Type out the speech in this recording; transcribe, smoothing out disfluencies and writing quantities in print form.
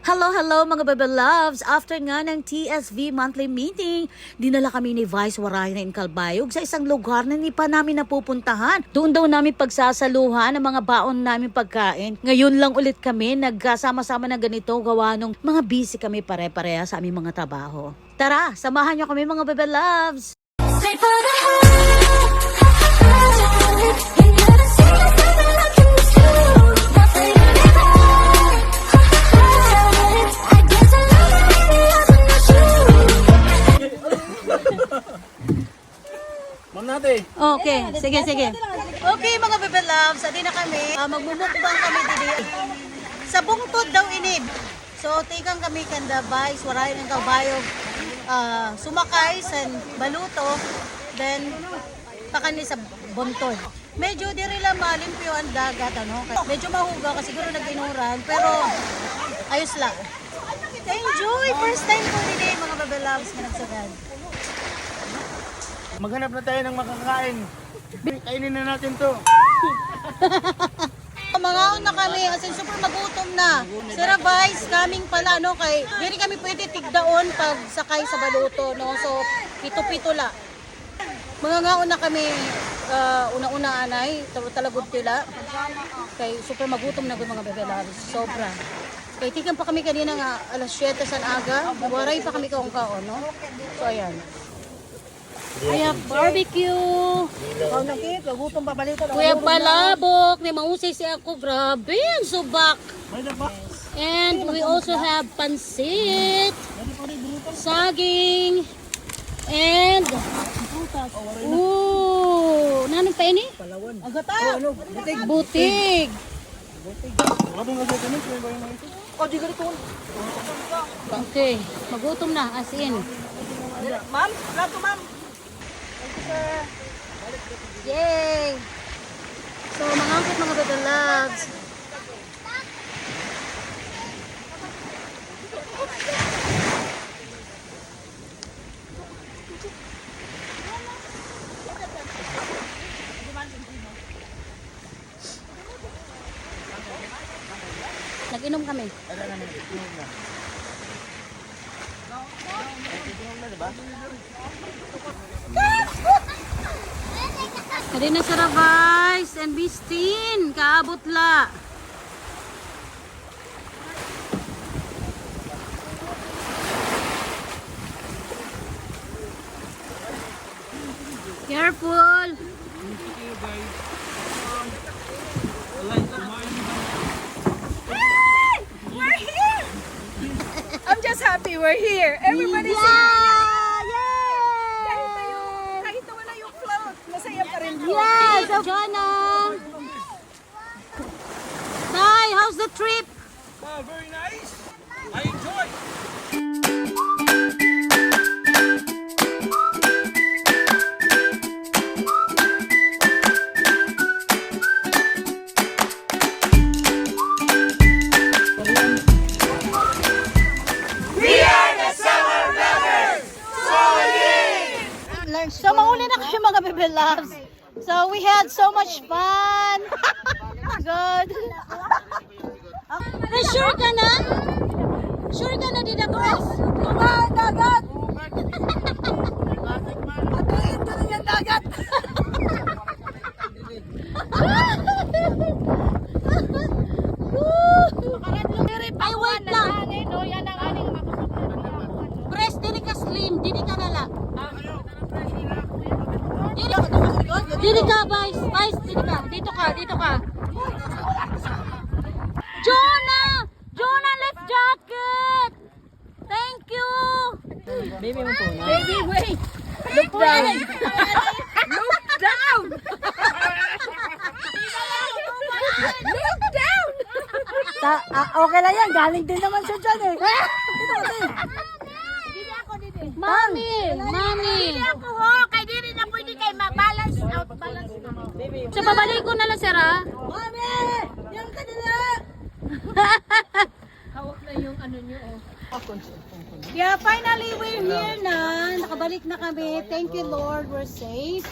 Hello, hello mga Bebe Loves! After nga ng TSV monthly meeting, dinala kami ni Vice Waray na Calbayog sa isang lugar na hindi pa namin napupuntahan. Doon daw namin pagsasaluhan ang mga baon namin pagkain. Ngayon lang ulit kami nagkasama-sama na ganito gawa nung mga busy kami pare-pareha sa aming mga trabaho. Tara, samahan niyo kami mga Bebe Loves! Stay for the Okay, sige. Okay mga Bebe Loves, adi na kami. Magmumukbang kami dito. Sa bungtod daw inib. So, tigang kami kanda Vice, Waray ng Calbayog. Sumakay sa baluto. Then, pakani sa buntod. Medyo diri lang malimpyo ang dagat. Medyo mahuga kasi siguro nag-inuran. Pero, ayos lang. Enjoy! First time ko din mga Bebe Loves na nagsagad. Maghanap na tayo ng makakain. Kainin na natin to. Mangaon na kami, as in super magutom na. Sir Vice, kaming pala, kay hindi kami pwede tigdaon pag sakay sa baluto, So, pito-pito la. Mangangaon na kami, una-una anay, talagod tila. Kay super magutom na mga Bebe Loves, sobra. Kay tigang pa kami kanina nga, alas 7 sa aga, waray pa kami kaong-kaon, So, ayan. We have barbecue. We have palabok. May mausay siya ako. Grabe, ang subak. And we also have pansit, saging, and nanong pa ini? Agata. Butig. Okay, magutom na as in. Ma'am, plato ma'am. Yay! So, mangangkit mga Bebe Loves. Nag-inom kami. Kadi na sa Vice and Bistin, kaabot la. Careful. We're here. I'm just happy we're here. Everybody's kahit wala yung float, masaya pa rin. Yes, Jana. Tay, how's the trip? Very nice. I enjoy. So, mauli na kayo mga Bebe Loves. So, we had so much fun. Good. Sure ka na? Sure ka na, Dida Chris? Dagat! Patuloy ito na yung dagat! Ay, wait lang. Press, dili ka slim. Dili ka nala. Dili ka, Vice. Vice, dili ka. Dito ka. Jonah, life jacket. Thank you. Baby, wait! Look down! Look down! Look down! Okay lang yan. Galing din naman siya dyan eh. Mami. Hindi ako ho, kay di rin na pwede kay ma-balance out, balance na. So, babalik ko na lang, sir, ha? Mami! Yung kanila! Hawak na yung ano nyo, Yeah, finally, we're here na. Nakabalik na kami. Thank you, Lord. We're safe.